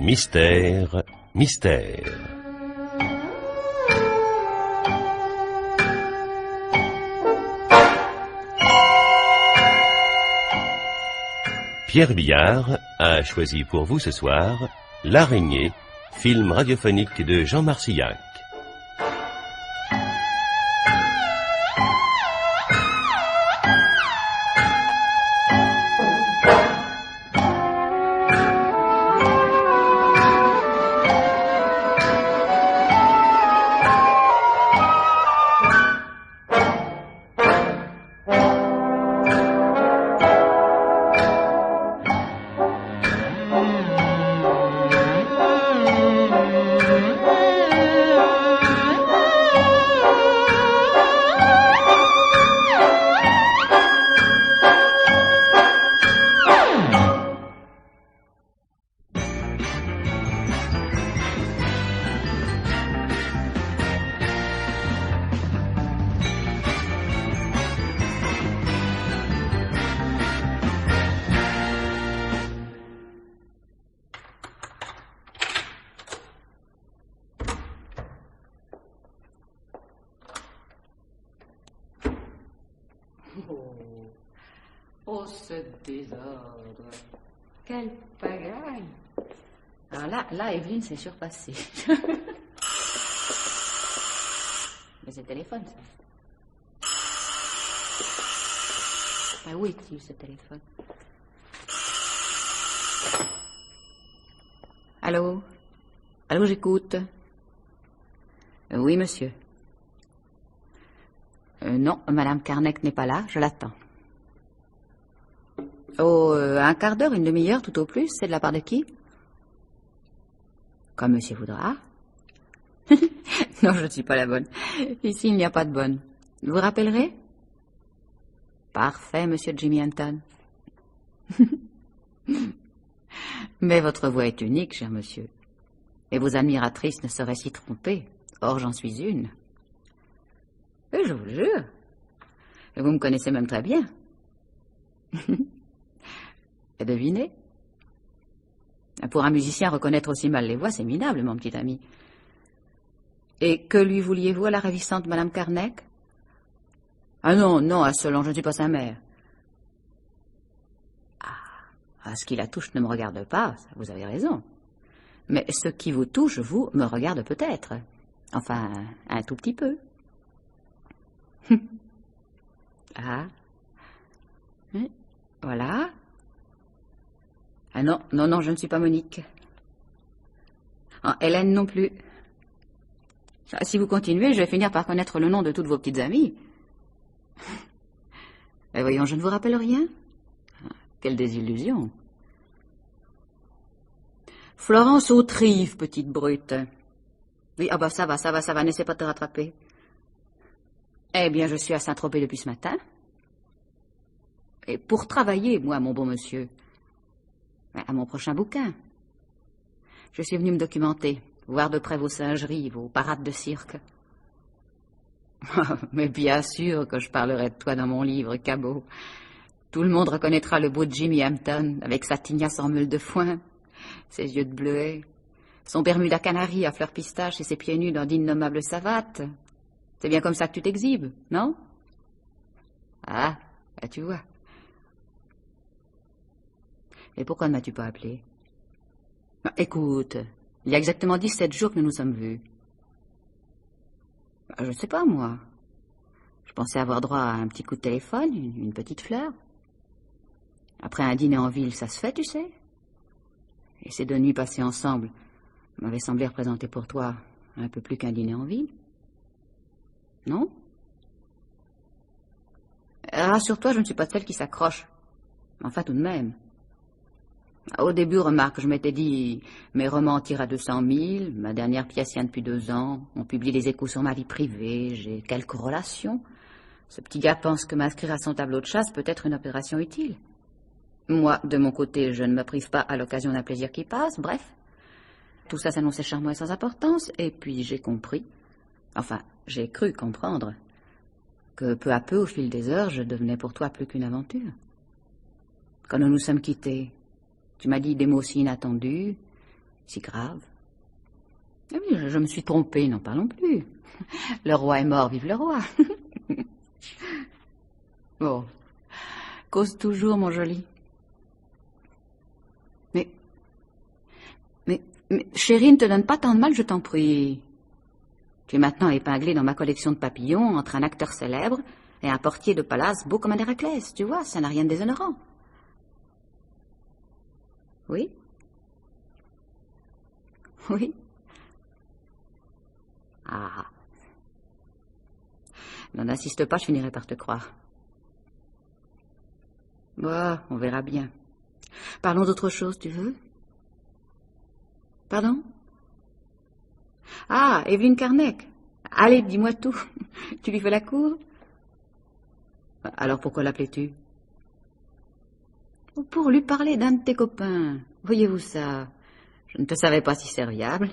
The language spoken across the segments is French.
Mystère, mystère. Pierre Billard a choisi pour vous ce soir L'Araignée, film radiophonique de Jean Marcillac. Oh, ce désordre. Quelle pagaille. Alors là, Evelyne s'est surpassée. Mais c'est le téléphone, ça. Ah, où est-il, ce téléphone? Allô? Allô, j'écoute. Oui, monsieur. Non, Madame Carnec n'est pas là, je l'attends. Oh, un quart d'heure, une demi-heure, tout au plus. C'est de la part de qui? Comme monsieur voudra. Non, je ne suis pas la bonne. Ici, il n'y a pas de bonne. Vous rappellerez? Parfait, monsieur Jimmy Anton. Mais votre voix est unique, cher monsieur. Et vos admiratrices ne sauraient s'y tromper. Or, j'en suis une. Et je vous le jure. Et vous me connaissez même très bien. Et devinez? Pour un musicien, reconnaître aussi mal les voix, c'est minable, mon petit ami. Et que lui vouliez-vous à la ravissante Madame Carnec? Ah non, non, à Solange, je ne suis pas sa mère. Ah, ce qui la touche ne me regarde pas, ça, vous avez raison. Mais ce qui vous touche, vous, me regarde peut-être. Enfin, un tout petit peu. Ah. Voilà. Ah non, non, non, je ne suis pas Monique. Ah, Hélène non plus. Ah, si vous continuez, je vais finir par connaître le nom de toutes vos petites amies. Et voyons, je ne vous rappelle rien. Ah, quelle désillusion. Florence Autrive, petite brute. Oui, ah bah ça va, n'essaie pas de te rattraper. Eh bien, je suis à Saint-Tropez depuis ce matin. Et pour travailler, moi, mon bon monsieur, à mon prochain bouquin. Je suis venu me documenter, voir de près vos singeries, vos parades de cirque. Mais bien sûr que je parlerai de toi dans mon livre, Cabot. Tout le monde reconnaîtra le beau Jimmy Hampton, avec sa tignasse en meule de foin, ses yeux de bleuet, son Bermuda canari à fleurs pistache et ses pieds nus dans d'innommables savates. C'est bien comme ça que tu t'exhibes, non? Ah, là tu vois. Et pourquoi ne m'as-tu pas appelé? Écoute, il y a exactement 17 jours que nous nous sommes vus. Je ne sais pas, moi. Je pensais avoir droit à un petit coup de téléphone, une petite fleur. Après un dîner en ville, ça se fait, tu sais. Et ces 2 nuits passées ensemble m'avaient semblé représenter pour toi un peu plus qu'un dîner en ville. Non? Rassure-toi, je ne suis pas celle qui s'accroche. Enfin, tout de même. Au début, remarque, je m'étais dit, mes romans tirent à 200 000, ma dernière pièce tient depuis 2 ans, on publie des échos sur ma vie privée, j'ai quelques relations. Ce petit gars pense que m'inscrire à son tableau de chasse peut être une opération utile. Moi, de mon côté, je ne me prive pas à l'occasion d'un plaisir qui passe, bref. Tout ça s'annonçait charmant et sans importance, et puis j'ai compris, enfin, j'ai cru comprendre, que peu à peu, au fil des heures, je devenais pour toi plus qu'une aventure. Quand nous nous sommes quittés, tu m'as dit des mots si inattendus, Si grave. Eh oui, je me suis trompée, n'en parlons plus. Le roi est mort, vive le roi. Bon, cause toujours, mon joli. Mais, chérie, ne te donne pas tant de mal, je t'en prie. Tu es maintenant épinglée dans ma collection de papillons entre un acteur célèbre et un portier de palace beau comme un Héraclès. Tu vois, ça n'a rien de déshonorant. Oui? Oui? Ah. Non, n'insiste pas, je finirai par te croire. Bon, on verra bien. Parlons d'autre chose, tu veux? Pardon? Ah, Evelyne Carneck. Allez, dis-moi tout. Tu lui fais la cour? Alors pourquoi l'appelais-tu? Pour lui parler d'un de tes copains. Voyez-vous ça? Je ne te savais pas si serviable.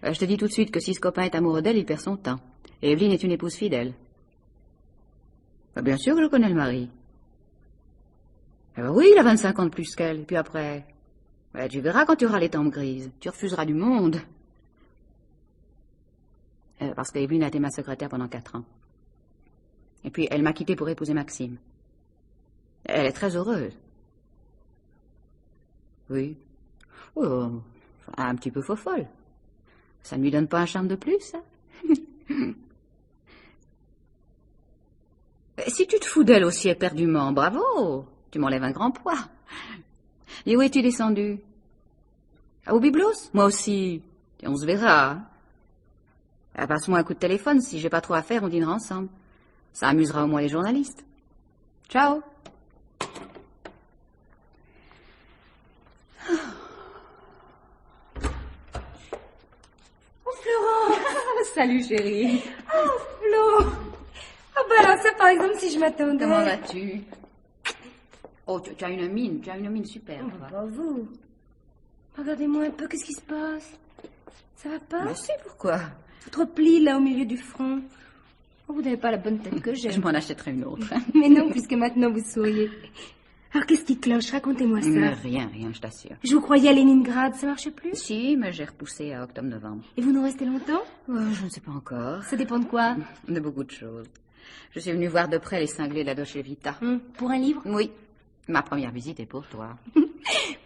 Je te dis tout de suite que si ce copain est amoureux d'elle, il perd son temps. Et Evelyne est une épouse fidèle. Bien sûr que je connais le mari. Oui, il a 25 ans de plus qu'elle. Et puis après, tu verras quand tu auras les tempes grises. Tu refuseras du monde. Parce qu'Evelyne a été ma secrétaire pendant 4 ans. Et puis elle m'a quittée pour épouser Maxime. Elle est très heureuse. Oui. Oh, un petit peu faux-folle. Ça ne lui donne pas un charme de plus, ça? Si tu te fous d'elle aussi éperdument, bravo. Tu m'enlèves un grand poids. Et où es-tu descendu? Au Biblos? Moi aussi. Et on se verra. Passe-moi un coup de téléphone. Si j'ai pas trop à faire, on dînera ensemble. Ça amusera au moins les journalistes. Ciao. Oh, Florent. Salut, chérie. Oh, Flo. Ah bah alors ça, par exemple, si je m'attendais... Comment vas-tu? Oh, tu as une mine superbe. Oh, pas vous. Regardez-moi un peu, qu'est-ce qui se passe? Ça va pas? Mais si, pourquoi? Votre pli, là, au milieu du front. Oh, vous n'avez pas la bonne tête que j'ai. Je m'en achèterai une autre. Mais non, puisque maintenant vous souriez. Alors, qu'est-ce qui cloche? Racontez-moi ça. Mais rien, je t'assure. Je vous croyais à Leningrad, ça marche plus? Si, mais j'ai repoussé à octobre-novembre. Et vous nous restez longtemps? Je ne sais pas encore. Ça dépend de quoi? De beaucoup de choses. Je suis venue voir de près les cinglés de la Dolce Vita. Pour un livre? Oui. Ma première visite est pour toi.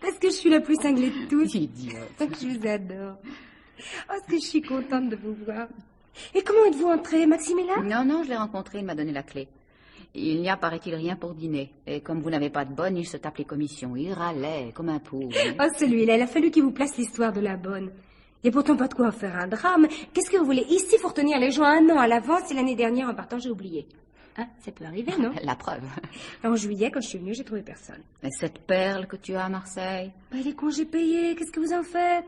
Parce que je suis la plus cinglée de tous. Idiote. Je vous adore. Oh, est-ce que je suis contente de vous voir. Et comment êtes-vous entrée? Maxime est là? Non, je l'ai rencontré, il m'a donné la clé. Il n'y a, paraît-il, rien pour dîner. Et comme vous n'avez pas de bonne, il se tape les commissions. Il râlait comme un pauvre. Oh, celui-là, il a fallu qu'il vous place l'histoire de la bonne. Il n'y a pourtant pas de quoi en faire un drame. Qu'est-ce que vous voulez? Ici, il faut retenir les gens 1 an à l'avance et l'année dernière, en partant, j'ai oublié. Hein, ça peut arriver, non? La preuve. En juillet, quand je suis venue, j'ai trouvé personne. Et cette perle que tu as à Marseille? Les congés payés, qu'est-ce que vous en faites?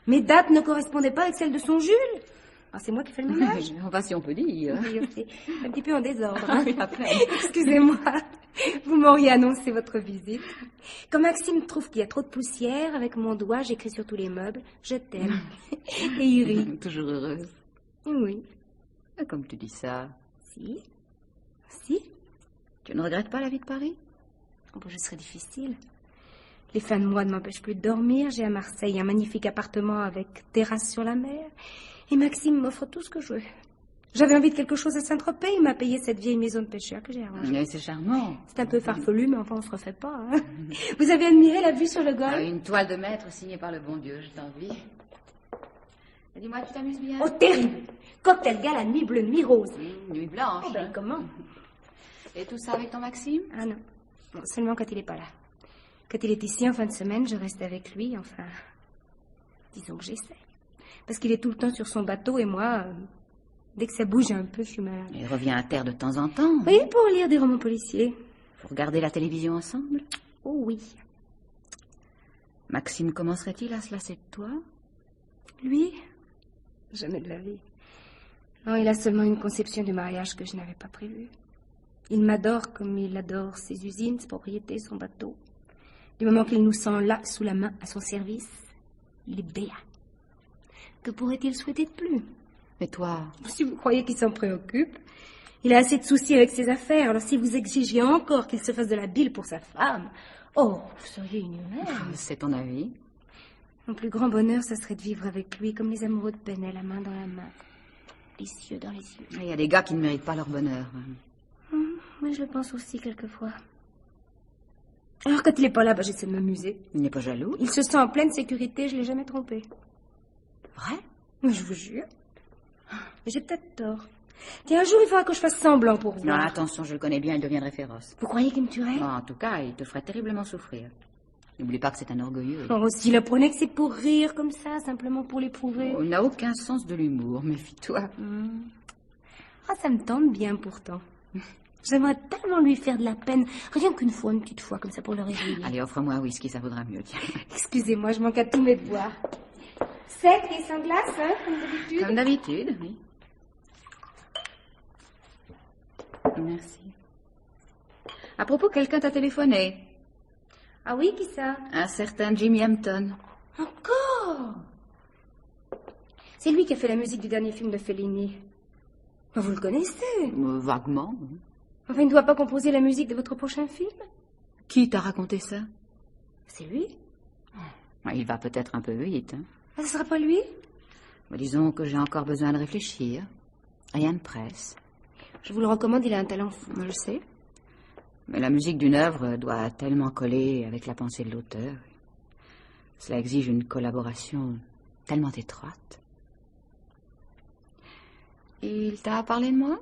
Mes dates ne correspondaient pas avec celles de son Jules. Ah, c'est moi qui fais le ménage. Enfin, si on peut dire. Oui, ok. Un petit peu en désordre. Oui, à peine. Excusez-moi. Vous m'auriez annoncé votre visite. Quand Maxime trouve qu'il y a trop de poussière, avec mon doigt, j'écris sur tous les meubles. Je t'aime. Et il rit. Toujours heureuse. Oui. Comme tu dis ça. Si. Si. Tu ne regrettes pas la vie de Paris? Oh, je serais difficile. Les fins de mois ne m'empêchent plus de dormir. J'ai à Marseille un magnifique appartement avec terrasse sur la mer. Et Maxime m'offre tout ce que je veux. J'avais envie de quelque chose à Saint-Tropez. Il m'a payé cette vieille maison de pêcheurs que j'ai arrangée. Mais c'est charmant. C'est un peu farfelu, mais enfin, on se refait pas. Hein. Vous avez admiré la vue sur le golfe? Une toile de maître signée par le bon Dieu, je t'envie. Dis-moi, tu t'amuses bien? Oh, terrible! Cocktail gala, nuit bleue, nuit rose. Nuit blanche. Oh, ben, comment? Et tout ça avec ton Maxime? Ah non. Bon, seulement quand il est pas là. Quand il est ici en fin de semaine, je reste avec lui, enfin... Disons que j'essaie. Parce qu'il est tout le temps sur son bateau et moi, dès que ça bouge un peu, je suis malade. Il revient à terre de temps en temps. Oui, pour lire des romans policiers. Pour regarder la télévision ensemble? Oh oui. Maxime commencerait-il à se lasser de toi? Lui? Jamais de la vie. Non, il a seulement une conception du mariage que je n'avais pas prévue. Il m'adore comme il adore ses usines, ses propriétés, son bateau. Du moment qu'il nous sent là, sous la main, à son service, il est béat. Que pourrait-il souhaiter de plus? Mais toi? Si vous croyez qu'il s'en préoccupe, il a assez de soucis avec ses affaires. Alors si vous exigiez encore qu'il se fasse de la bile pour sa femme, oh, vous seriez inhumaine. C'est ton avis? Mon plus grand bonheur, ça serait de vivre avec lui comme les amoureux de Penel, la main dans la main. Les yeux dans les yeux. Il y a des gars qui ne méritent pas leur bonheur. Oui, je le pense aussi quelquefois. Alors quand il n'est pas là, j'essaie de m'amuser. Il n'est pas jaloux. Il se sent en pleine sécurité, je ne l'ai jamais trompé. Vrai? Je vous jure. Mais j'ai peut-être tort. Tiens, un jour, il faudra que je fasse semblant pour vous. Non, attention, je le connais bien, il deviendrait féroce. Vous croyez qu'il me tuerait? En tout cas, il te ferait terriblement souffrir. N'oublie pas que c'est un orgueilleux. Oh, s'il apprenait que c'est pour rire comme ça, simplement pour l'éprouver. Il n'a aucun sens de l'humour, méfie-toi. Ah, ça me tente bien pourtant. J'aimerais tellement lui faire de la peine, rien qu'une fois, une petite fois, comme ça pour le réveiller. Allez, offre-moi un whisky, ça vaudra mieux, tiens. Excusez-moi, je manque à tous mes devoirs. Sec et sans glace, hein, comme d'habitude. Comme d'habitude, oui. Merci. À propos, quelqu'un t'a téléphoné. Ah oui, qui ça? Un certain Jimmy Hampton. Encore? C'est lui qui a fait la musique du dernier film de Fellini. Oh, vous le connaissez? Vaguement. Enfin, il ne doit pas composer la musique de votre prochain film? Qui t'a raconté ça? C'est lui? Il va peut-être un peu vite. Hein. Ah, ce sera pas lui? Disons que j'ai encore besoin de réfléchir. Rien ne presse. Je vous le recommande, il a un talent fou. Je le sais. Mais la musique d'une œuvre doit tellement coller avec la pensée de l'auteur. Cela exige une collaboration tellement étroite. Il t'a parlé de moi?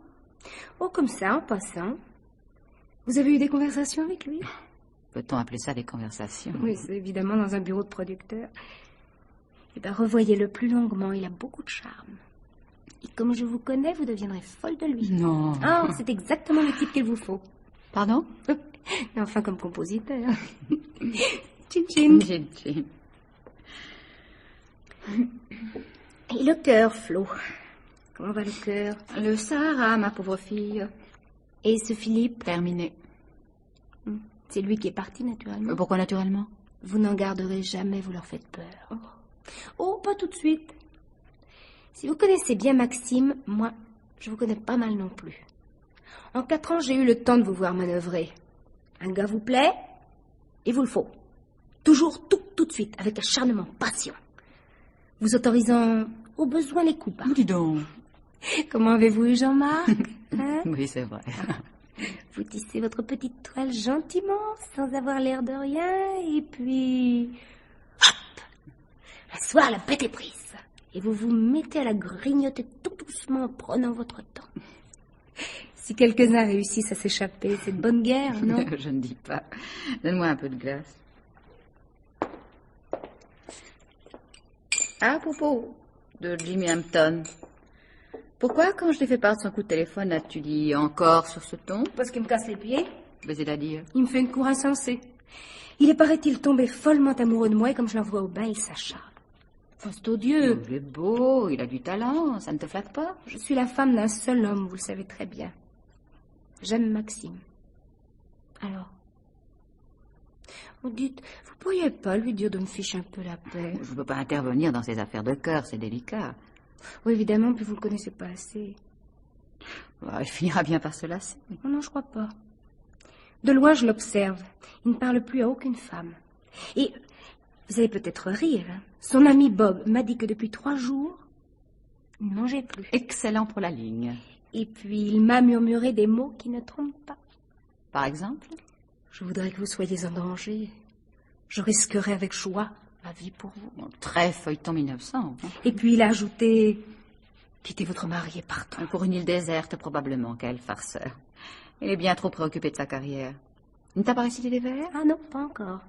Oh, comme ça, en passant. Vous avez eu des conversations avec lui? Peut-on appeler ça des conversations? Oui, c'est évidemment dans un bureau de producteur. Eh bien, revoyez-le plus longuement, il a beaucoup de charme. Et comme je vous connais, vous deviendrez folle de lui. Non. Ah, c'est exactement le type qu'il vous faut. Pardon? Enfin, comme compositeur. Tchin tchin. Tchin tchin. Et le cœur, Flo. Comment va le cœur? Le Sahara, ma pauvre fille. Et ce Philippe? Terminé. C'est lui qui est parti, naturellement. Pourquoi naturellement? Vous n'en garderez jamais, vous leur faites peur. Oh, pas tout de suite. Si vous connaissez bien Maxime, moi, je vous connais pas mal non plus. En 4 ans, j'ai eu le temps de vous voir manœuvrer. Un gars vous plaît, il vous le faut. Toujours tout de suite, avec acharnement, passion. Vous autorisant au besoin les coups. Dis donc. Comment avez-vous eu Jean-Marc? Hein? Oui, c'est vrai. Vous tissez votre petite toile gentiment, sans avoir l'air de rien, et puis... Hop! Un soir, la bête est prise. Et vous vous mettez à la grignoter tout doucement en prenant votre temps. Si quelques-uns réussissent à s'échapper, c'est de bonne guerre, non? Je ne dis pas. Donne-moi un peu de glace. À propos de Jimmy Hampton, pourquoi, quand je t'ai fait part de son coup de téléphone, as-tu dit encore sur ce ton? Parce qu'il me casse les pieds. Mais c'est-à-dire? Il me fait une cour insensée. Il est, paraît-il, tombé follement amoureux de moi, et comme je l'envoie au bain, il s'acharne. Enfin, c'est odieux. Il est beau, il a du talent, ça ne te flatte pas? Je suis la femme d'un seul homme, vous le savez très bien. J'aime Maxime. Alors? Vous dites, vous pourriez pas lui dire de me ficher un peu la paix? Je ne peux pas intervenir dans ses affaires de cœur, c'est délicat. Oui, évidemment, puis vous le connaissez pas assez. Il finira bien par se lasser. Oh non, je crois pas. De loin, je l'observe. Il ne parle plus à aucune femme. Et vous allez peut-être rire. Hein. Son ami Bob m'a dit que depuis 3 jours, il ne mangeait plus. Excellent pour la ligne. Et puis, il m'a murmuré des mots qui ne trompent pas. Par exemple? Je voudrais que vous soyez en danger. Je risquerais avec joie ma vie pour vous. Très feuilleton 1900. Et puis, il a ajouté... Quittez votre mari et partons. Pour une île déserte, probablement. Quel farceur. Il est bien trop préoccupé de sa carrière. Il ne t'a pas récité des vers? Ah non, pas encore.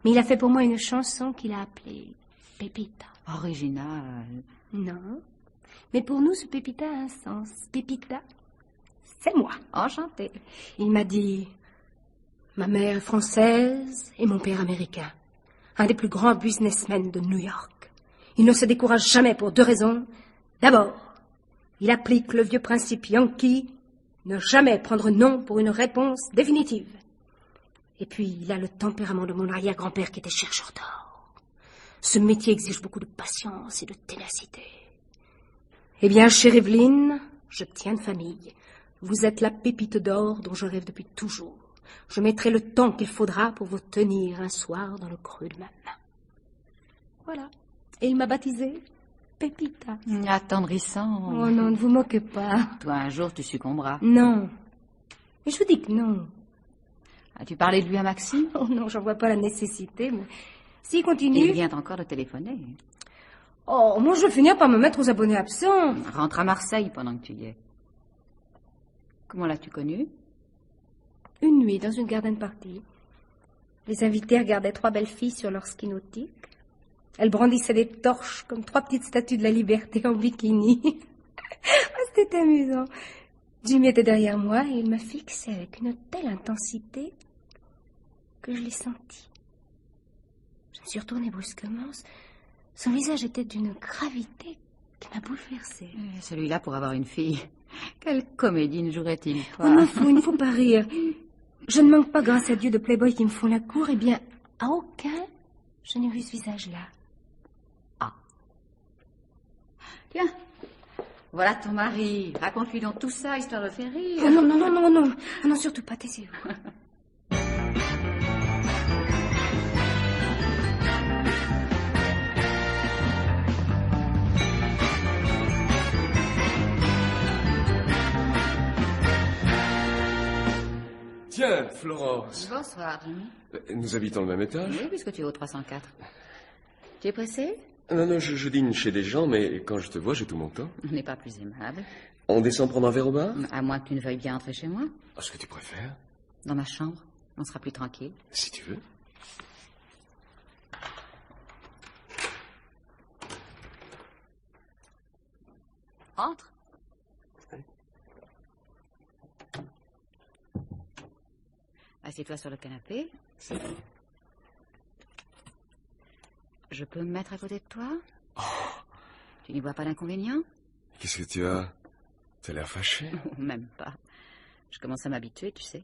Mais il a fait pour moi une chanson qu'il a appelée Pépita. Original. Non. Mais pour nous, ce Pépita a un sens. Pépita, c'est moi. Enchantée. Il m'a dit... Ma mère est française et mon père américain. Un des plus grands businessmen de New York. Il ne se décourage jamais pour 2 raisons. D'abord, il applique le vieux principe yankee, ne jamais prendre non pour une réponse définitive. Et puis, il a le tempérament de mon arrière-grand-père qui était chercheur d'or. Ce métier exige beaucoup de patience et de ténacité. Eh bien, chère Evelyne, je tiens de famille. Vous êtes la pépite d'or dont je rêve depuis toujours. Je mettrai le temps qu'il faudra pour vous tenir un soir dans le creux de ma main. Voilà. Et il m'a baptisée Pépita. Attendrissant. Oh non, ne vous moquez pas. Toi, un jour, tu succomberas. Non. Mais je vous dis que non. As-tu parlé de lui à Maxime? Oh non, j'en vois pas la nécessité, mais s'il continue... Il vient encore de téléphoner. Oh, moi je vais finir par me mettre aux abonnés absents. Rentre à Marseille pendant que tu y es. Comment l'as-tu connu? Une nuit, dans une garden party. Les invités regardaient 3 belles filles sur leur ski nautique. Elles brandissaient des torches comme 3 petites statues de la liberté en bikini. Oh, c'était amusant. Jimmy était derrière moi et il m'a fixé avec une telle intensité que je l'ai senti. Je me suis retournée brusquement. Son visage était d'une gravité qui m'a bouleversée. Celui-là pour avoir une fille. Quelle comédie ne jouerait-il pas? Oh non, il ne faut pas rire. Je ne manque pas, grâce à Dieu, de playboys qui me font la cour. Eh bien, à aucun, je n'ai vu ce visage-là. Ah. Tiens, voilà ton mari. Raconte-lui donc tout ça, histoire de faire rire. Oh non, non, non, non, non. Ah non, surtout pas, taisez-vous. Tiens, Florence. Bonsoir, Jimmy. Nous habitons le même étage? Oui, puisque tu es au 304. Tu es pressé? Non, non, je dîne chez des gens, mais quand je te vois, j'ai tout mon temps. On n'est pas plus aimable. On descend prendre un verre au bar? À moins que tu ne veuilles bien entrer chez moi. Ce que tu préfères? Dans ma chambre. On sera plus tranquille. Si tu veux. Entre. Assieds-toi sur le canapé. Je peux me mettre à côté de toi? Oh. Tu n'y vois pas d'inconvénient? Qu'est-ce que tu as? T'as l'air fâché? Même pas. Je commence à m'habituer, tu sais.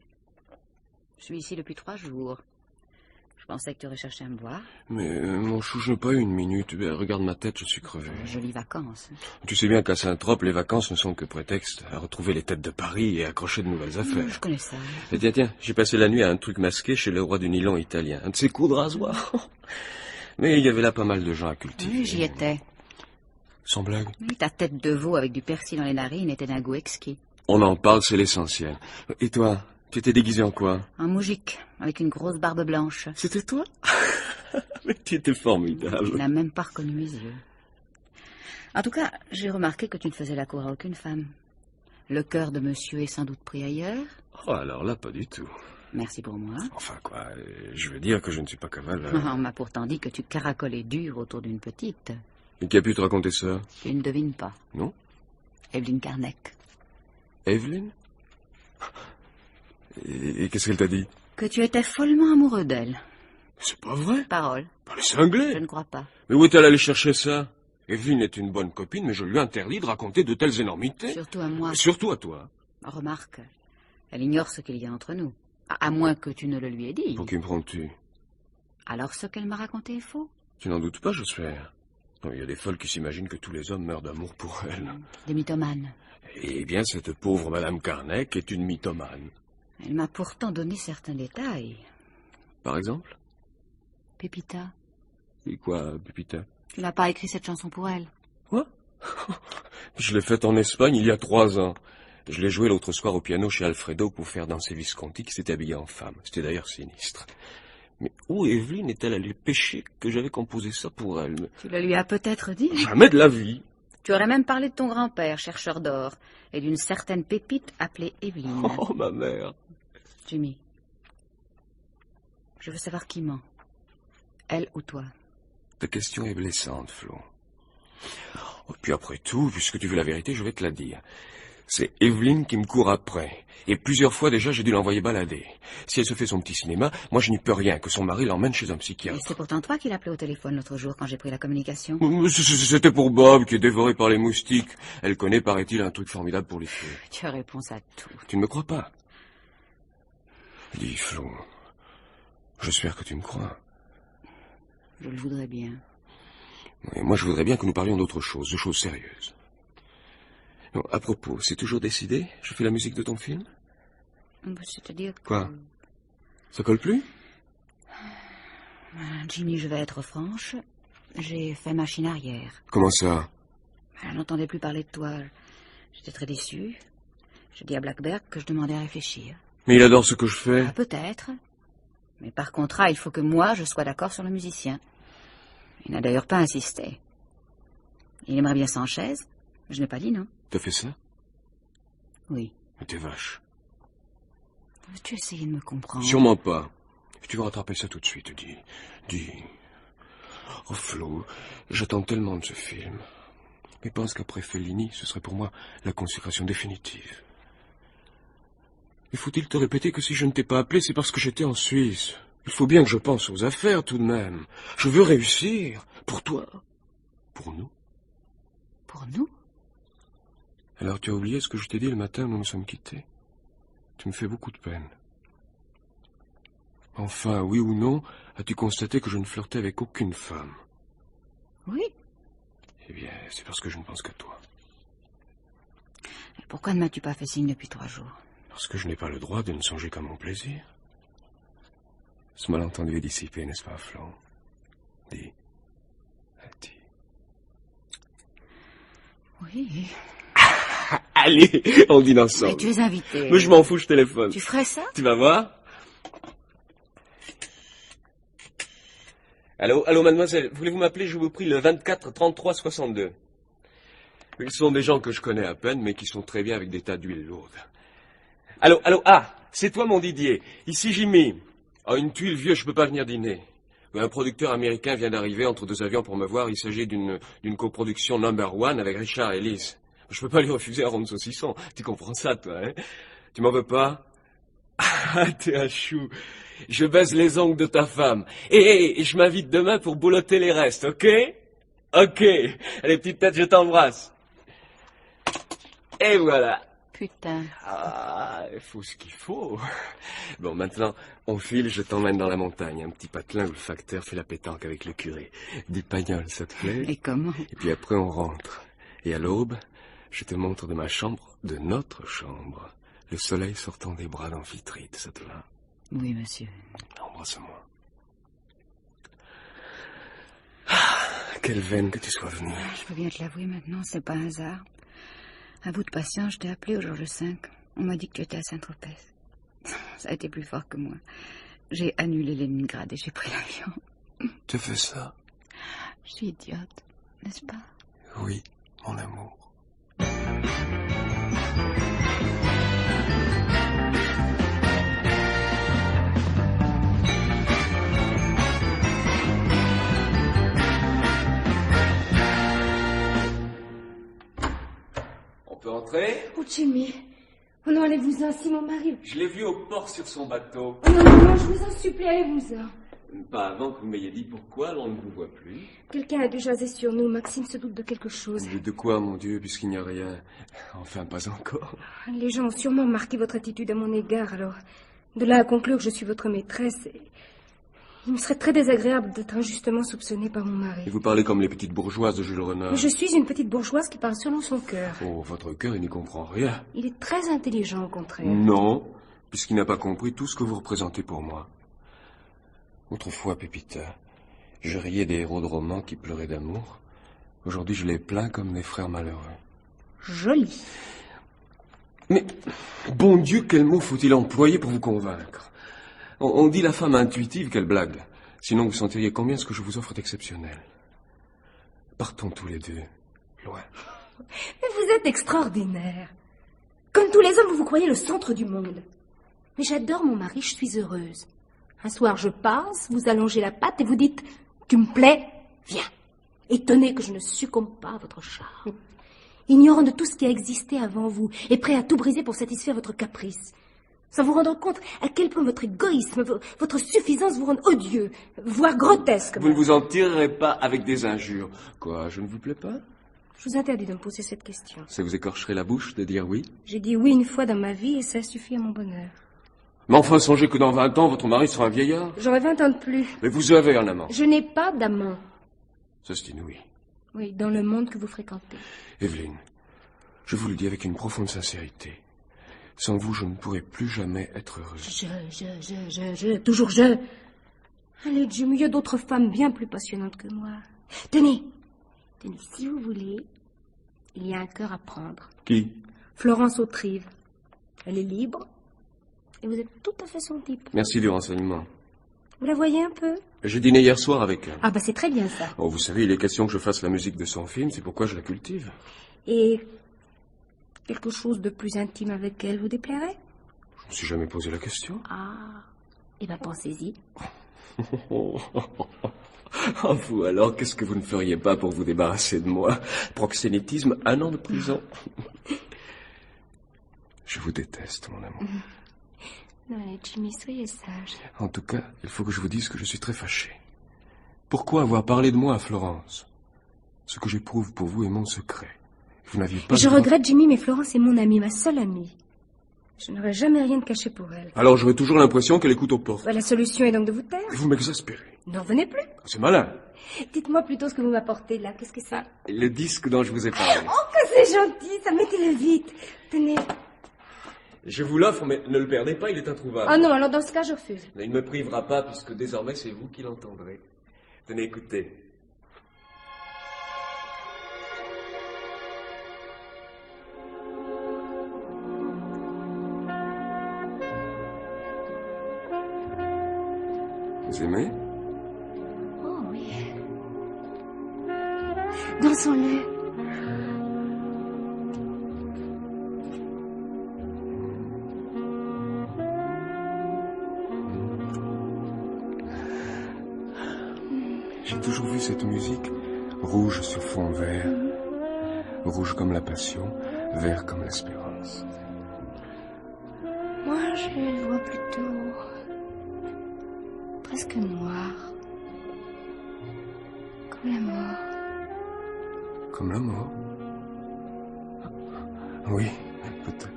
Je suis ici depuis 3 jours. Je pensais que tu aurais cherché à me voir. Mais mon chou, je n'ai pas eu une minute. Regarde ma tête, je suis crevé. Jolies vacances. Tu sais bien qu'à Saint-Trope, les vacances ne sont que prétexte à retrouver les têtes de Paris et à accrocher de nouvelles affaires. Je connais ça. Et tiens, j'ai passé la nuit à un truc masqué chez le roi du nylon italien. Un de ses coups de rasoir. Mais il y avait là pas mal de gens à cultiver. Oui, j'y étais. Sans blague. Oui, ta tête de veau avec du persil dans les narines était d'un goût exquis. On en parle, c'est l'essentiel. Et toi, tu étais déguisé en quoi? Un moujik, avec une grosse barbe blanche. C'était toi? Mais tu étais formidable. Tu n'as même pas reconnu mes yeux. En tout cas, j'ai remarqué que tu ne faisais la cour à aucune femme. Le cœur de monsieur est sans doute pris ailleurs. Oh, alors là, pas du tout. Merci pour moi. Enfin quoi, je veux dire que je ne suis pas cavale. On m'a pourtant dit que tu caracolais dur autour d'une petite. Et qui a pu te raconter ça? Tu ne devines pas. Non? Evelyne Carneck. Evelyne? Et qu'est-ce qu'elle t'a dit? Que tu étais follement amoureux d'elle. C'est pas vrai. Parole. Pas les cinglés. Je ne crois pas. Mais où est-elle allée chercher ça? Evelyne est une bonne copine, mais je lui interdis de raconter de telles énormités. Surtout à moi. Et surtout à toi. Remarque, elle ignore ce qu'il y a entre nous. À moins que tu ne le lui aies dit. Pour qui me prends-tu? Alors ce qu'elle m'a raconté est faux? Tu n'en doutes pas, j'espère. Il y a des folles qui s'imaginent que tous les hommes meurent d'amour pour elles. Des mythomanes. Eh bien, cette pauvre Madame Carneck est une mythomane. Elle m'a pourtant donné certains détails. Par exemple? Pépita. Et quoi, Pépita? Tu n'as pas écrit cette chanson pour elle? Quoi? Je l'ai faite en Espagne il y a 3 ans. Je l'ai jouée l'autre soir au piano chez Alfredo pour faire danser Visconti qui s'était habillé en femme. C'était d'ailleurs sinistre. Mais où Evelyne est-elle allée pêcher que j'avais composé ça pour elle? Tu le lui as peut-être dit? Jamais de la vie. Tu aurais même parlé de ton grand-père, chercheur d'or, et d'une certaine pépite appelée Evelyne. Oh, ma mère. Jimmy, je veux savoir qui ment. Elle ou toi? Ta question est blessante, Flo. Oh, puis après tout, puisque tu veux la vérité, je vais te la dire. C'est Evelyne qui me court après. Et plusieurs fois déjà, j'ai dû l'envoyer balader. Si elle se fait son petit cinéma, moi je n'y peux rien, que son mari l'emmène chez un Et psychiatre. c'est pourtant toi qui l'appelais au téléphone l'autre jour quand j'ai pris la communication. C'était pour Bob, qui est dévoré par les moustiques. Elle connaît, paraît-il, un truc formidable pour les tuer. Tu as réponse à tout. Tu ne me crois pas? Dis, Flo, j'espère que tu me crois. Je le voudrais bien. Et moi, je voudrais bien que nous parlions d'autre chose, de choses sérieuses. Non, à propos, c'est toujours décidé? Je fais la musique de ton film? C'est-à-dire que... Quoi? Ça colle plus? Jimmy, je vais être franche. J'ai fait machine arrière. Comment ça? Je n'entendais plus parler de toi. J'étais très déçue. J'ai dit à Blackberg que je demandais à réfléchir. Mais il adore ce que je fais. Ah, peut-être. Mais par contrat, il faut que moi, je sois d'accord sur le musicien. Il n'a d'ailleurs pas insisté. Il aimerait bien Sanchez. Je n'ai pas dit non. T'as fait ça? Oui. Mais t'es vache. Veux-tu essayer de me comprendre? Sûrement pas. Tu vas rattraper ça tout de suite, dis. Oh Flo, j'attends tellement de ce film. Mais pense qu'après Fellini, ce serait pour moi la consécration définitive. Et faut-il te répéter que si je ne t'ai pas appelé, c'est parce que j'étais en Suisse. Il faut bien que je pense aux affaires tout de même. Je veux réussir. Pour toi. Pour nous. Pour nous? Alors tu as oublié ce que je t'ai dit le matin où nous nous sommes quittés? Tu me fais beaucoup de peine. Enfin, oui ou non, as-tu constaté que je ne flirtais avec aucune femme? Oui. Eh bien, c'est parce que je ne pense qu'à toi. Et pourquoi ne m'as-tu pas fait signe depuis 3 jours? Parce que je n'ai pas le droit de ne songer qu'à mon plaisir. Ce malentendu est dissipé, n'est-ce pas, Flo? Dis. Oui. Allez, on dîne ensemble. Mais tu es invité. Mais je m'en fous, je téléphone. Tu ferais ça? Tu vas voir? Allô, mademoiselle, voulez-vous m'appeler, je vous prie, le 24 33 62. Ils sont des gens que je connais à peine, mais qui sont très bien avec des tas d'huile lourde. Allô, c'est toi mon Didier. Ici Jimmy. Ah, une tuile vieux, je peux pas venir dîner. Un producteur américain vient d'arriver entre 2 avions pour me voir. Il s'agit d'une coproduction number 1 avec Richard Ellis. Je peux pas lui refuser un rond de saucisson. Tu comprends ça, toi, hein? Tu m'en veux pas? Ah, t'es un chou. Je baise les ongles de ta femme. Et je m'invite demain pour boulotter les restes, ok? Ok. Allez, petite tête, je t'embrasse. Et voilà. Putain. Ah, il faut ce qu'il faut. Bon, maintenant, on file, je t'emmène dans la montagne. Un petit patelin où le facteur fait la pétanque avec le curé. Des pagnoles, ça te plaît? Et comment? Et puis après, on rentre. Et à l'aube, je te montre de ma chambre, de notre chambre, le soleil sortant des bras d'Amphitrite, ça te va? Oui, monsieur. Embrasse-moi. Ah, quelle veine que tu sois venu. Je peux bien te l'avouer maintenant, c'est pas un hasard. À bout de patience, je t'ai appelé au Georges V. On m'a dit que tu étais à Saint-Tropez. Ça a été plus fort que moi. J'ai annulé Leningrad et j'ai pris l'avion. Tu fais ça? Je suis idiote, n'est-ce pas? Oui, mon amour. On peut entrer? Oh, Jimmy. Oh non, allez-vous-en, si mon mari... Je l'ai vu au port sur son bateau. Oh non, je vous en supplie, allez-vous-en. Pas avant que vous m'ayez dit pourquoi l'on ne vous voit plus. Quelqu'un a dû jaser sur nous. Maxime se doute de quelque chose. De quoi, mon Dieu, puisqu'il n'y a rien? Enfin, pas encore. Les gens ont sûrement marqué votre attitude à mon égard, alors... De là à conclure que je suis votre maîtresse... Il me serait très désagréable d'être injustement soupçonnée par mon mari. Et vous parlez comme les petites bourgeoises de Jules Renard. Mais je suis une petite bourgeoise qui parle selon son cœur. Oh, votre cœur, il n'y comprend rien. Il est très intelligent, au contraire. Non, puisqu'il n'a pas compris tout ce que vous représentez pour moi. Autrefois, Pépita, je riais des héros de romans qui pleuraient d'amour. Aujourd'hui, je les plains comme des frères malheureux. Joli. Mais, bon Dieu, quel mot faut-il employer pour vous convaincre? On dit la femme intuitive, quelle blague. Sinon, vous sentiriez combien ce que je vous offre est exceptionnel. Partons tous les deux, loin. Mais vous êtes extraordinaire. Comme tous les hommes, vous vous croyez le centre du monde. Mais j'adore mon mari, je suis heureuse. Un soir, je passe, vous allongez la patte et vous dites « Tu me plais, viens ». Étonné que je ne succombe pas à votre charme. Ignorant de tout ce qui a existé avant vous et prêt à tout briser pour satisfaire votre caprice. Sans vous rendre compte à quel point votre égoïsme, votre suffisance vous rendent odieux, voire grotesque. Vous ne vous en tirerez pas avec des injures. Quoi, je ne vous plais pas? Je vous interdis de me poser cette question. Ça vous écorcherait la bouche de dire oui? J'ai dit oui une fois dans ma vie et ça suffit à mon bonheur. Mais enfin, songez que dans 20 ans, votre mari sera un vieillard. J'aurai 20 ans de plus. Mais vous avez un amant. Je n'ai pas d'amant. Ça, c'est inouï. Oui, dans le monde que vous fréquentez. Evelyne, je vous le dis avec une profonde sincérité. Sans vous, je ne pourrai plus jamais être heureuse. Toujours je. Allez, Jim, il y a d'autres femmes bien plus passionnantes que moi. Tenez, si vous voulez, il y a un cœur à prendre. Qui? Florence Autrive. Elle est libre. Et vous êtes tout à fait son type. Merci du renseignement. Vous la voyez un peu? J'ai dîné hier soir avec elle. Ah bah c'est très bien ça. Oh, vous savez, il est question que je fasse la musique de son film, c'est pourquoi je la cultive. Et quelque chose de plus intime avec elle vous déplairait? Je me suis jamais posé la question. Ah, eh ben pensez-y. Ah, vous alors, qu'est-ce que vous ne feriez pas pour vous débarrasser de moi? Proxénétisme, 1 an de prison. Je vous déteste, mon amour. Non, allez, Jimmy, soyez sage. En tout cas, il faut que je vous dise que je suis très fâché. Pourquoi avoir parlé de moi à Florence? Ce que j'éprouve pour vous est mon secret. Vous n'aviez pas... Je regrette, Jimmy, mais Florence est mon amie, ma seule amie. Je n'aurais jamais rien de caché pour elle. Alors j'aurais toujours l'impression qu'elle écoute aux portes. La solution est donc de vous taire. Vous m'exaspérez. N'en venez plus. C'est malin. Dites-moi plutôt ce que vous m'apportez là. Qu'est-ce que c'est? Le disque dont je vous ai parlé. Oh, que c'est gentil. Ça, mettez-le vite. Tenez. Je vous l'offre, mais ne le perdez pas, il est introuvable. Oh non, alors dans ce cas, je refuse. Mais il ne me privera pas, puisque désormais c'est vous qui l'entendrez. Tenez, écoutez. Vous aimez? Oh oui. Dansons-le. J'ai toujours vu cette musique rouge sur fond vert, rouge comme la passion, vert comme l'espérance. Moi, je le vois plutôt presque noir, comme la mort. Comme la mort? Oui, peut-être.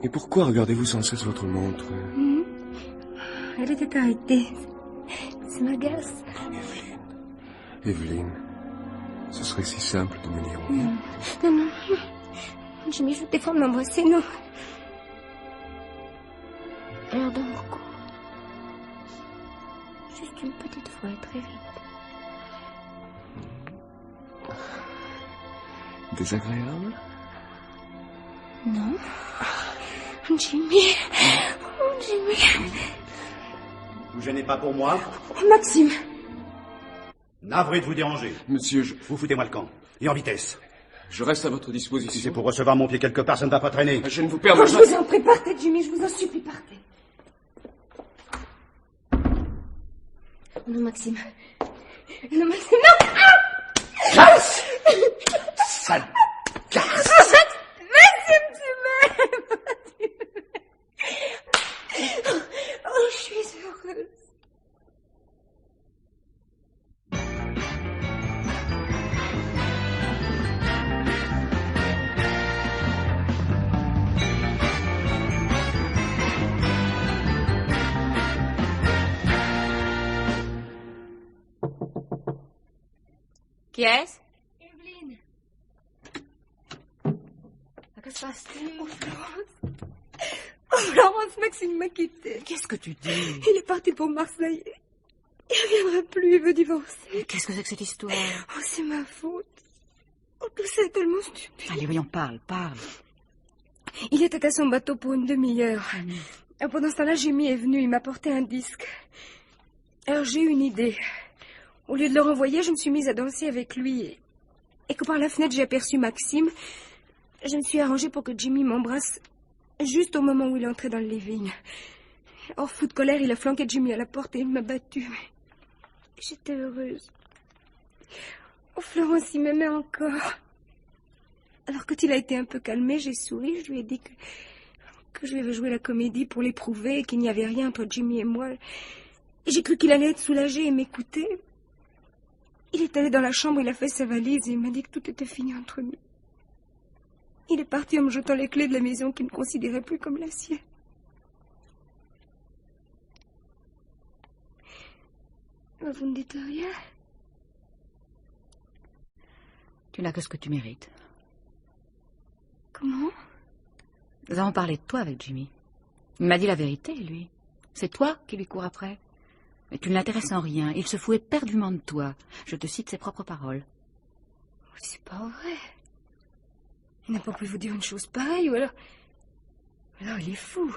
Et pourquoi regardez-vous sans cesse votre montre? Elle était arrêtée. Ça m'agace. Evelyne, ce serait si simple de me dire oui. Non, non. Jimmy, je vous défends de m'embrasser, non. Alors, dans mon cou. Juste une petite fois, et très vite. Désagréable? Non. Jimmy. Oh, Jimmy. Vous gênez pas pour moi? Oh, Maxime. Navré de vous déranger. Monsieur, Vous foutez-moi le camp. Et en vitesse. je reste à votre Si disposition. c'est pour recevoir mon pied quelque part, ça ne va pas traîner. Je ne vous Oh, permets je pas... vous en prie, partez, Jimmy, je vous en supplie, partez. Non, Maxime. Non, Maxime, non! Casse! Sale casse! Maxime, tu m'aimes! Oh, je suis heureuse. Qui est-ce? Evelyne. Que se passe-t-il? Oh, Florence. Oh, Florence, Maxime m'a quittée. Qu'est-ce que tu dis? Il est parti pour Marseille. Il ne reviendra plus, il veut divorcer. Qu'est-ce que c'est que cette histoire? Oh, c'est ma faute. Oh, tout ça est tellement stupide. Allez, voyons, parle. Il était à son bateau pour une demi-heure. Et pendant ce temps-là, Jimmy est venu, il m'a apporté un disque. Alors j'ai eu une idée. Au lieu de le renvoyer, je me suis mise à danser avec lui. Et que par la fenêtre, j'ai aperçu Maxime. Je me suis arrangée pour que Jimmy m'embrasse juste au moment où il entrait dans le living. Hors fou de colère, il a flanqué Jimmy à la porte et il m'a battue. J'étais heureuse. Oh, Florence, il m'aimait encore. Alors quand il a été un peu calmé, j'ai souri. Je lui ai dit que je lui avais joué la comédie pour l'éprouver et qu'il n'y avait rien entre Jimmy et moi. Et j'ai cru qu'il allait être soulagé et m'écouter. Il est allé dans la chambre, il a fait sa valise et il m'a dit que tout était fini entre nous. Il est parti en me jetant les clés de la maison qu'il ne considérait plus comme la sienne. Vous ne dites rien? Tu n'as que ce que tu mérites. Comment? Nous avons parlé de toi avec Jimmy. Il m'a dit la vérité, lui. C'est toi qui lui cours après. Mais tu ne l'intéresses en rien. Il se fout éperdument de toi. Je te cite ses propres paroles. C'est pas vrai. Il n'a pas pu vous dire une chose pareille, ou alors... Alors il est fou.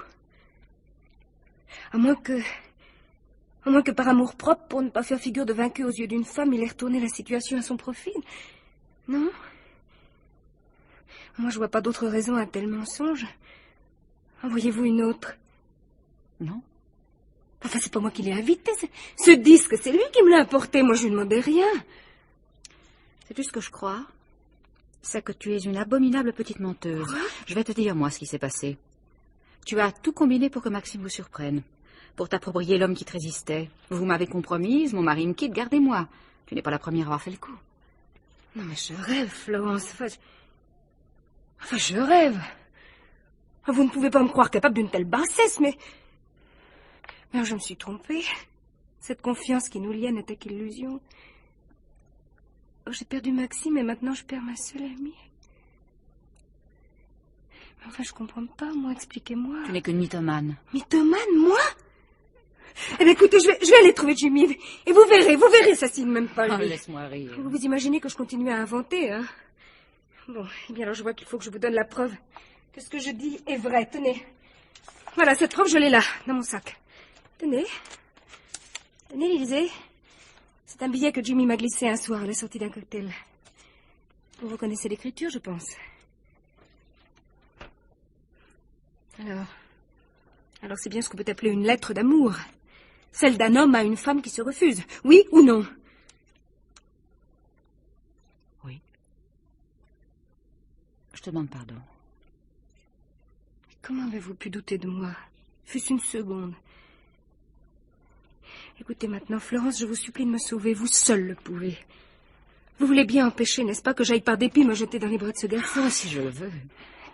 À moins que par amour-propre, pour ne pas faire figure de vaincu aux yeux d'une femme, il ait retourné la situation à son profit. Non? Moi, je vois pas d'autre raison à un tel mensonge. Envoyez-vous une autre? Non? Enfin, c'est pas moi qui l'ai invité. Ce disque, c'est lui qui me l'a apporté. Moi, je lui demandais rien. C'est tout ce que je crois. C'est que tu es une abominable petite menteuse. Quoi? Je vais te dire, moi, ce qui s'est passé. Tu as tout combiné pour que Maxime vous surprenne. Pour t'approprier l'homme qui te résistait. Vous m'avez compromise, mon mari me quitte, gardez-moi. Tu n'es pas la première à avoir fait le coup. Non, mais je rêve, Florence. Enfin, je rêve. Vous ne pouvez pas me croire capable d'une telle bassesse, mais alors, je me suis trompée. Cette confiance qui nous liait n'était qu'illusion. Oh, j'ai perdu Maxime et maintenant je perds ma seule amie. Mais enfin, je comprends pas, moi, expliquez-moi. Tu n'es qu'une mythomane. Mythomane, moi? Eh bien, écoutez, je vais aller trouver Jimmy. Et vous verrez, ça signe même pas, Oh, lui. laisse-moi rire. Vous vous imaginez que je continue à inventer, hein? Bon, eh bien alors je vois qu'il faut que je vous donne la preuve que ce que je dis est vrai. Tenez. Voilà, cette preuve, je l'ai là, dans mon sac. Tenez. Tenez, lisez. C'est un billet que Jimmy m'a glissé un soir à la sortie d'un cocktail. Vous reconnaissez l'écriture, je pense. Alors c'est bien ce qu'on peut appeler une lettre d'amour. Celle d'un homme à une femme qui se refuse. Oui ou non? Oui. Je te demande pardon. Comment avez-vous pu douter de moi? Fût-ce une seconde. Écoutez maintenant, Florence, je vous supplie de me sauver. Vous seule le pouvez. Vous voulez bien empêcher, n'est-ce pas, que j'aille par dépit me jeter dans les bras de ce garçon? Oh, si je le veux.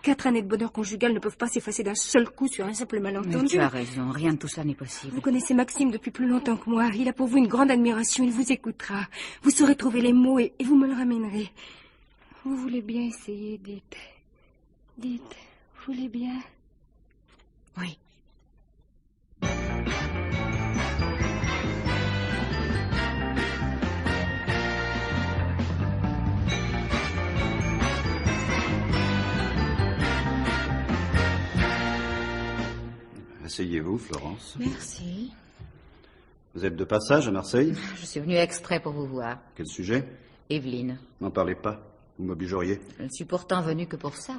4 années de bonheur conjugal ne peuvent pas s'effacer d'un seul coup sur un simple malentendu. Mais tu as raison, rien de tout cela n'est possible. Vous connaissez Maxime depuis plus longtemps que moi. Il a pour vous une grande admiration, il vous écoutera. Vous saurez trouver les mots et vous me le ramènerez. Vous voulez bien essayer, dites. Dites, vous voulez bien? Oui. Asseyez-vous, Florence. Merci. Vous êtes de passage à Marseille? Je suis venue exprès pour vous voir. Quel sujet? Evelyne. N'en parlez pas. Vous m'obligeriez. Je ne suis pourtant venue que pour ça.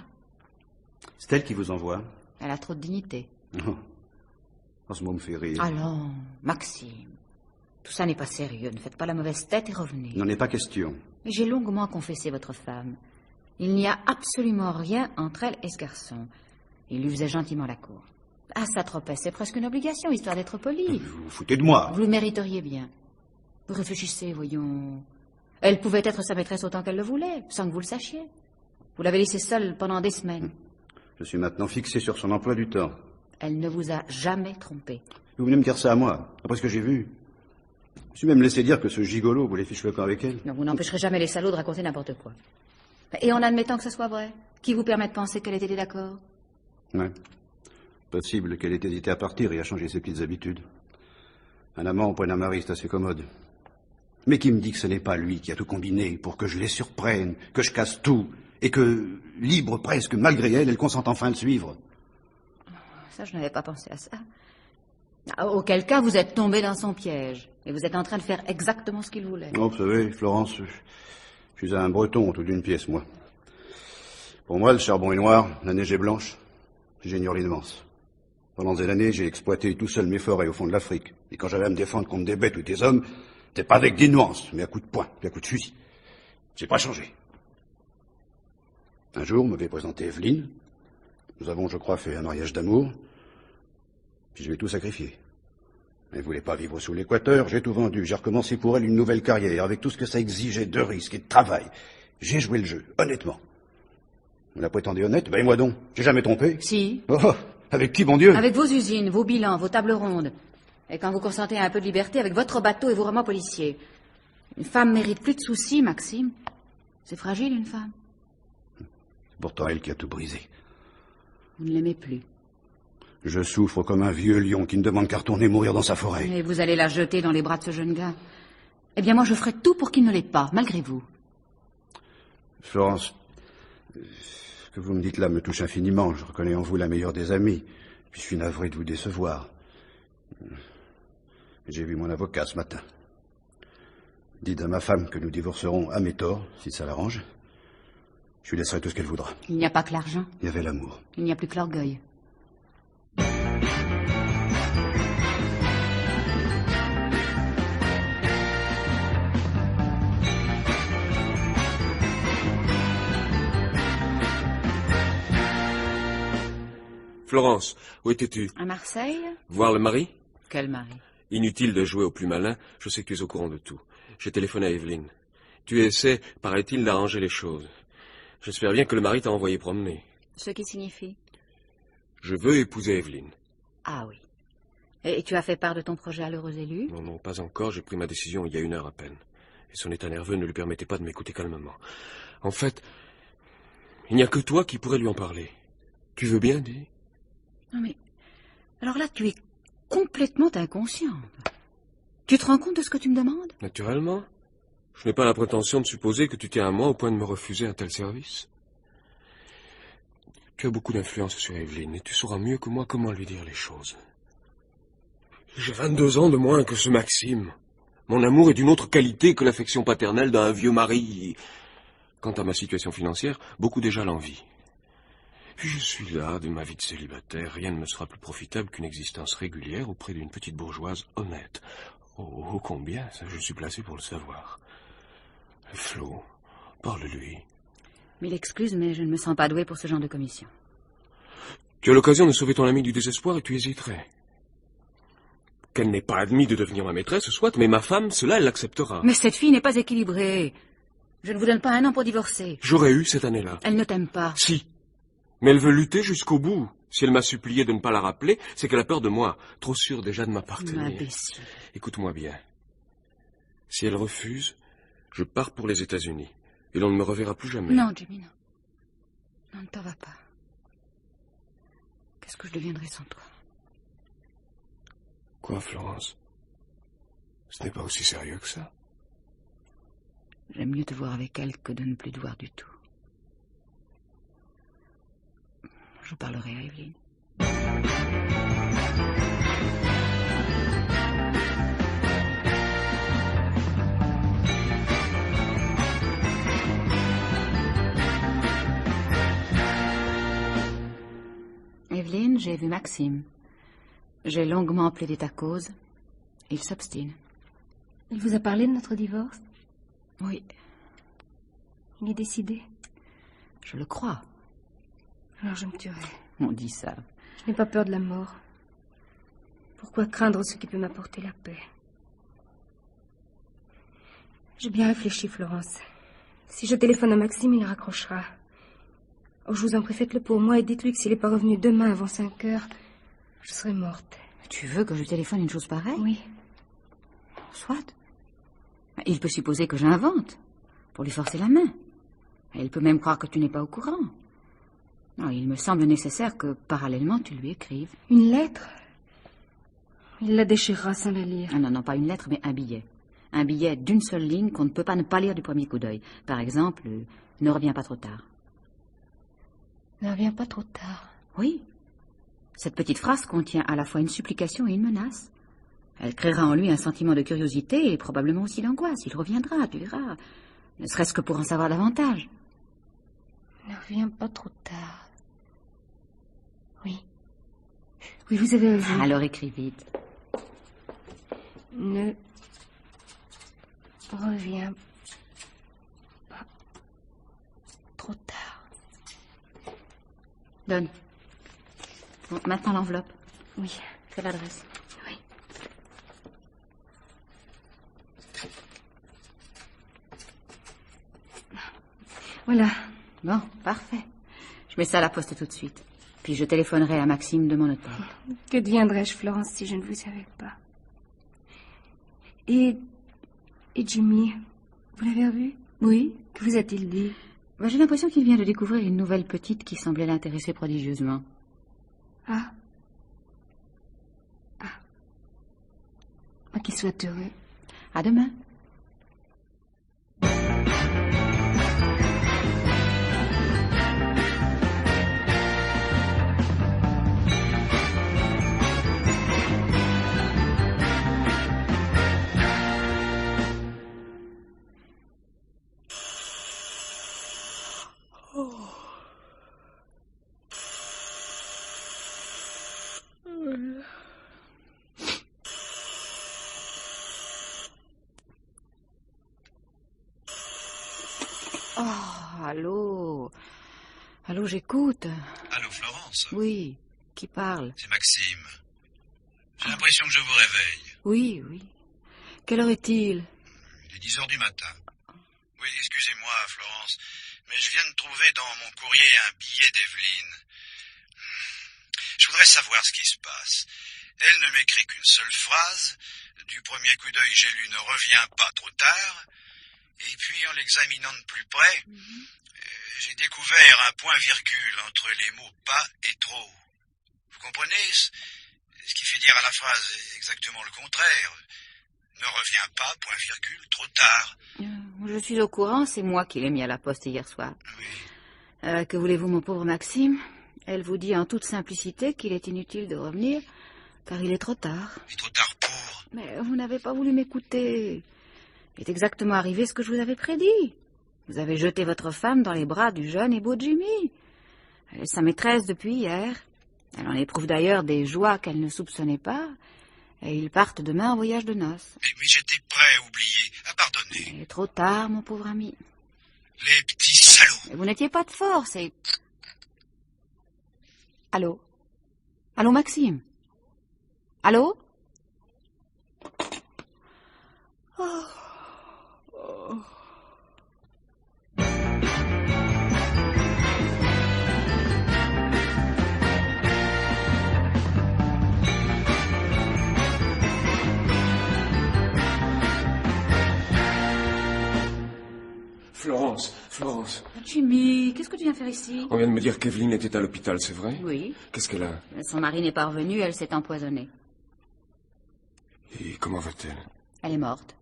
C'est elle qui vous envoie? Elle a trop de dignité. Oh, ce mot me fait rire. Allons, Maxime. Tout ça n'est pas sérieux. Ne faites pas la mauvaise tête et revenez. Il n'en est pas question. Mais j'ai longuement confessé votre femme. Il n'y a absolument rien entre elle et ce garçon. Il lui faisait gentiment la cour. Ah, ça tropait, c'est presque une obligation, histoire d'être poli. Vous vous foutez de moi. Vous le mériteriez bien. Vous réfléchissez, voyons. Elle pouvait être sa maîtresse autant qu'elle le voulait, sans que vous le sachiez. Vous l'avez laissée seule pendant des semaines. Je suis maintenant fixé sur son emploi du temps. Elle ne vous a jamais trompé. Vous venez me dire ça à moi, après ce que j'ai vu. Je me suis même laissé dire que ce gigolo voulait ficher le camp avec elle. Non, vous n'empêcherez jamais les salauds de raconter n'importe quoi. Et en admettant que ce soit vrai, qui vous permet de penser qu'elle était d'accord? Ouais. Possible qu'elle ait hésité à partir et à changer ses petites habitudes. Un amant auprès d'un mari, c'est assez commode. Mais qui me dit que ce n'est pas lui qui a tout combiné pour que je les surprenne, que je casse tout, et que, libre presque malgré elle, elle consente enfin à le suivre? Ça, je n'avais pas pensé à ça. Auquel cas, vous êtes tombé dans son piège. Et vous êtes en train de faire exactement ce qu'il voulait. Oh, vous savez, Florence, je suis un breton tout d'une pièce, moi. Pour moi, le charbon est noir, la neige est blanche. J'ignore les nuances. Pendant des années, j'ai exploité tout seul mes forêts au fond de l'Afrique. Et quand j'avais à me défendre contre des bêtes ou des hommes, c'était pas avec des nuances, mais à coups de poing, puis à coups de fusil. J'ai pas changé. Un jour, on m'avait présenté Evelyne. Nous avons, je crois, fait un mariage d'amour. Puis je vais tout sacrifier. Elle voulait pas vivre sous l'équateur, j'ai tout vendu. J'ai recommencé pour elle une nouvelle carrière, avec tout ce que ça exigeait de risques et de travail. J'ai joué le jeu, honnêtement. On la prétendait honnête, ben et moi donc, j'ai jamais trompé. Si. Oh, avec qui, bon Dieu? Avec vos usines, vos bilans, vos tables rondes. Et quand vous consentez à un peu de liberté avec votre bateau et vos romans policiers. Une femme mérite plus de soucis, Maxime. C'est fragile, une femme. C'est pourtant elle qui a tout brisé. Vous ne l'aimez plus. Je souffre comme un vieux lion qui ne demande qu'à retourner mourir dans sa forêt. Et vous allez la jeter dans les bras de ce jeune gars. Eh bien, moi, je ferai tout pour qu'il ne l'ait pas, malgré vous. Florence, ce que vous me dites là me touche infiniment. Je reconnais en vous la meilleure des amies. Puis je suis navré de vous décevoir. J'ai vu mon avocat ce matin. Dites à ma femme que nous divorcerons à mes torts, si ça l'arrange. Je lui laisserai tout ce qu'elle voudra. Il n'y a pas que l'argent. Il y avait l'amour. Il n'y a plus que l'orgueil. Florence, où étais-tu? À Marseille? Voir le mari? Quel mari? Inutile de jouer au plus malin, je sais que tu es au courant de tout. J'ai téléphoné à Evelyne. Tu essaies, paraît-il, d'arranger les choses. J'espère bien que le mari t'a envoyé promener. Ce qui signifie? Je veux épouser Evelyne. Ah oui. Et tu as fait part de ton projet à l'heureux élu? Non, non, pas encore. J'ai pris ma décision il y a 1 heure à peine. Et son état nerveux ne lui permettait pas de m'écouter calmement. En fait, il n'y a que toi qui pourrais lui en parler. Tu veux bien, dis? Non mais... Alors là, tu es complètement inconsciente. Tu te rends compte de ce que tu me demandes? Naturellement. Je n'ai pas la prétention de supposer que tu tiens à moi au point de me refuser un tel service. Tu as beaucoup d'influence sur Evelyne et tu sauras mieux que moi comment lui dire les choses. J'ai 22 ans de moins que ce Maxime. Mon amour est d'une autre qualité que l'affection paternelle d'un vieux mari. Quant à ma situation financière, beaucoup déjà l'envient. Puis je suis là, de ma vie de célibataire, rien ne me sera plus profitable qu'une existence régulière auprès d'une petite bourgeoise honnête. Oh, combien, ça, je suis placé pour le savoir. Flo, parle-lui. Mille excuses, mais je ne me sens pas douée pour ce genre de commission. Tu as l'occasion de sauver ton ami du désespoir et tu hésiterais. Qu'elle n'ait pas admis de devenir ma maîtresse, soit, mais ma femme, cela, elle l'acceptera. Mais cette fille n'est pas équilibrée. Je ne vous donne pas 1 an pour divorcer. J'aurais eu cette année-là. Elle ne t'aime pas. Si. Mais elle veut lutter jusqu'au bout. Si elle m'a supplié de ne pas la rappeler, c'est qu'elle a peur de moi, trop sûre déjà de m'appartenir. Imbécile. Écoute-moi bien. Si elle refuse, je pars pour les États-Unis. Et l'on ne me reverra plus jamais. Non, Jimmy, non. Non, ne t'en va pas. Qu'est-ce que je deviendrais sans toi? Quoi, Florence? Ce n'est pas aussi sérieux que ça. J'aime mieux te voir avec elle que de ne plus te voir du tout. Je parlerai à Evelyne. Evelyne, j'ai vu Maxime. J'ai longuement plaidé ta cause. Il s'obstine. Il vous a parlé de notre divorce? Oui, Il est décidé. je le crois. Alors je me tuerai. On dit ça. Je n'ai pas peur de la mort. Pourquoi craindre ce qui peut m'apporter la paix? J'ai bien réfléchi, Florence. Si je téléphone à Maxime, il raccrochera. Oh, je vous en prie, faites-le pour moi et dites-lui que s'il n'est pas revenu demain avant 5 heures, je serai morte. Tu veux que je téléphone une chose pareille? Oui. Soit. Il peut supposer que j'invente, pour lui forcer la main. Et il peut même croire que tu n'es pas au courant. Non, il me semble nécessaire que, parallèlement, tu lui écrives. Une lettre? Il la déchirera sans la lire. Ah non, non, pas une lettre, mais un billet. Un billet d'une seule ligne qu'on ne peut pas ne pas lire du premier coup d'œil. Par exemple, ne reviens pas trop tard. Ne reviens pas trop tard. Oui. Cette petite phrase contient à la fois une supplication et une menace. Elle créera en lui un sentiment de curiosité et probablement aussi d'angoisse. Il reviendra, tu verras. Ne serait-ce que pour en savoir davantage. Ne reviens pas trop tard. Oui. Oui, vous avez raison. Alors écris vite. Ne reviens pas trop tard. Donne. Bon, maintenant l'enveloppe. Oui. Fais l'adresse. Oui. Voilà. Bon, parfait. Je mets ça à la poste tout de suite. Puis je téléphonerai à Maxime de mon hôtel. Que deviendrais-je, Florence, si je ne vous savais pas? Et Jimmy, vous l'avez revu? Oui. Que vous a-t-il dit? J'ai l'impression qu'il vient de découvrir une nouvelle petite qui semblait l'intéresser prodigieusement. Ah. Qu'il soit heureux. À demain. Oh, allô. Allô, j'écoute. Allô, Florence? Oui, qui parle? C'est Maxime. J'ai l'impression que je vous réveille. Oui, oui. Quelle heure est-il? Il est 10 heures du matin. Oui, excusez-moi, Florence, mais je viens de trouver dans mon courrier un billet d'Evelyne. Je voudrais savoir ce qui se passe. Elle ne m'écrit qu'une seule phrase. Du premier coup d'œil, j'ai lu « Ne reviens pas trop tard ». Et puis, en l'examinant de plus près, j'ai découvert un point-virgule entre les mots « pas » et « trop ». Vous comprenez? Ce qui fait dire à la phrase exactement le contraire. Ne reviens pas, point-virgule, trop tard. Je suis au courant, c'est moi qui l'ai mis à la poste hier soir. Oui. Que voulez-vous, mon pauvre Maxime? Elle vous dit en toute simplicité qu'il est inutile de revenir, car il est trop tard. Il est trop tard pour... Mais vous n'avez pas voulu m'écouter. Il est exactement arrivé ce que je vous avais prédit. Vous avez jeté votre femme dans les bras du jeune et beau Jimmy. Elle est sa maîtresse depuis hier. Elle en éprouve d'ailleurs des joies qu'elle ne soupçonnait pas. Et ils partent demain en voyage de noces. Mais j'étais prêt à oublier, à pardonner. Il est trop tard, mon pauvre ami. Les petits salauds. Et vous n'étiez pas de force et... Allô? Allô, Maxime? Allô? Oh. Oh. Florence. Jimmy, qu'est-ce que tu viens faire ici? On vient de me dire qu'Evelyne était à l'hôpital, c'est vrai? Oui. Qu'est-ce qu'elle a? Son mari n'est pas revenu, elle s'est empoisonnée. Et comment va-t-elle? Elle est morte.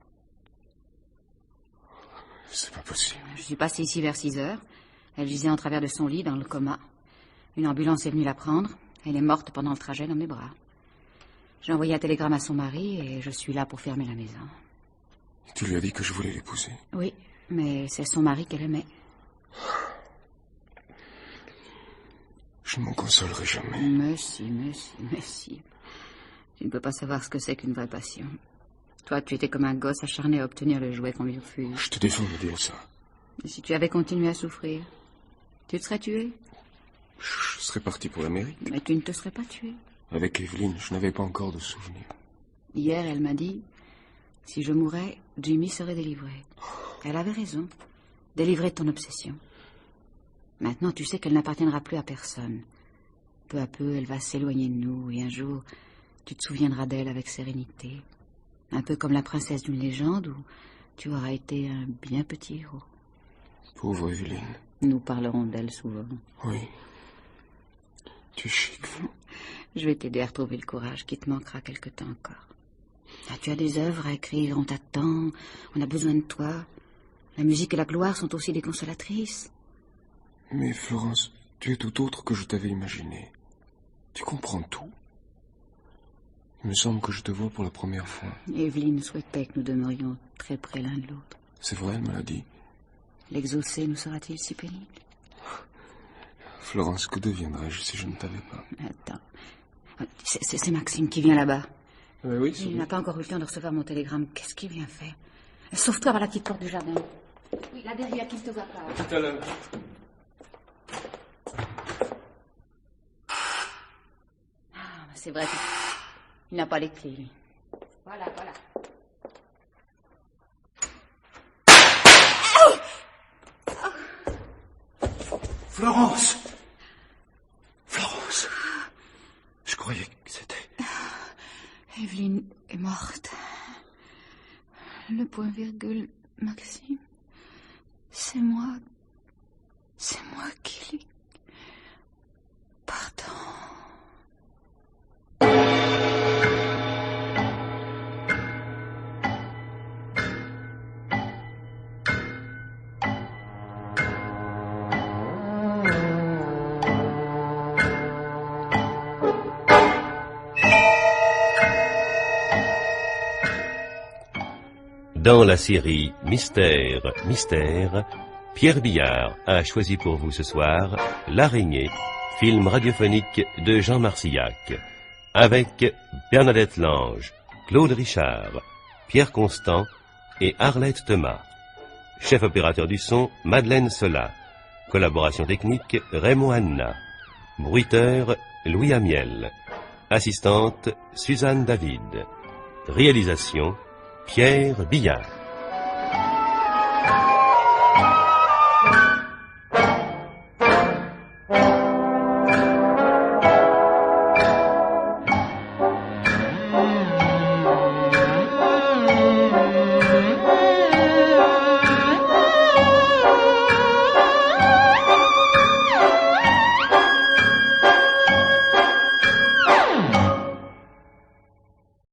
C'est pas possible. Je suis passée ici vers 6 heures. Elle gisait en travers de son lit, dans le coma. Une ambulance est venue la prendre. Elle est morte pendant le trajet dans mes bras. J'ai envoyé un télégramme à son mari et je suis là pour fermer la maison. Tu lui as dit que je voulais l'épouser? Oui, mais c'est son mari qu'elle aimait. Je ne m'en consolerai jamais. Mais si. Tu ne peux pas savoir ce que c'est qu'une vraie passion. Toi, tu étais comme un gosse acharné à obtenir le jouet qu'on lui refuse. Je te défends de dire ça. Et si tu avais continué à souffrir, tu te serais tué? Je serais parti pour l'Amérique. Mais tu ne te serais pas tué. Avec Evelyne, je n'avais pas encore de souvenirs. Hier, elle m'a dit, si je mourais, Jimmy serait délivré. Elle avait raison. Délivré de ton obsession. Maintenant, tu sais qu'elle n'appartiendra plus à personne. Peu à peu, elle va s'éloigner de nous, et un jour, tu te souviendras d'elle avec sérénité. Un peu comme la princesse d'une légende où tu auras été un bien petit héros. Pauvre Evelyne. Nous parlerons d'elle souvent. Oui. Tu es chic, Flo. Je vais t'aider à retrouver le courage qui te manquera quelque temps encore. Ah, tu as des œuvres à écrire, on t'attend, on a besoin de toi. La musique et la gloire sont aussi des consolatrices. Mais Florence, tu es tout autre que je t'avais imaginé. Tu comprends tout. Il me semble que je te vois pour la première fois. Evelyne souhaitait que nous demeurions très près l'un de l'autre. C'est vrai, elle me l'a dit. L'exaucer nous sera-t-il si pénible? Florence, que deviendrais-je si je ne t'avais pas? Attends. C'est Maxime qui vient là-bas. Oui, Il n'a pas encore eu le temps de recevoir mon télégramme. Qu'est-ce qu'il vient faire? Sauve-toi par la petite porte du jardin. Oui, là derrière, qu'il ne te voit pas. Tout à l'heure. Ah, c'est vrai qu'il n'a pas les clés, lui. Voilà. Florence! Je croyais que c'était... Evelyne est morte. Le point-virgule, Maxime, c'est moi qui l'ai... Pardon. Dans la série Mystère, Mystère, Pierre Billard a choisi pour vous ce soir L'Araignée, film radiophonique de Jean Marcillac, avec Bernadette Lange, Claude Richard, Pierre Constant et Arlette Thomas. Chef opérateur du son, Madeleine Sola. Collaboration technique, Raymond Anna. Bruiteur, Louis Amiel. Assistante, Suzanne David. Réalisation, Pierre Billard.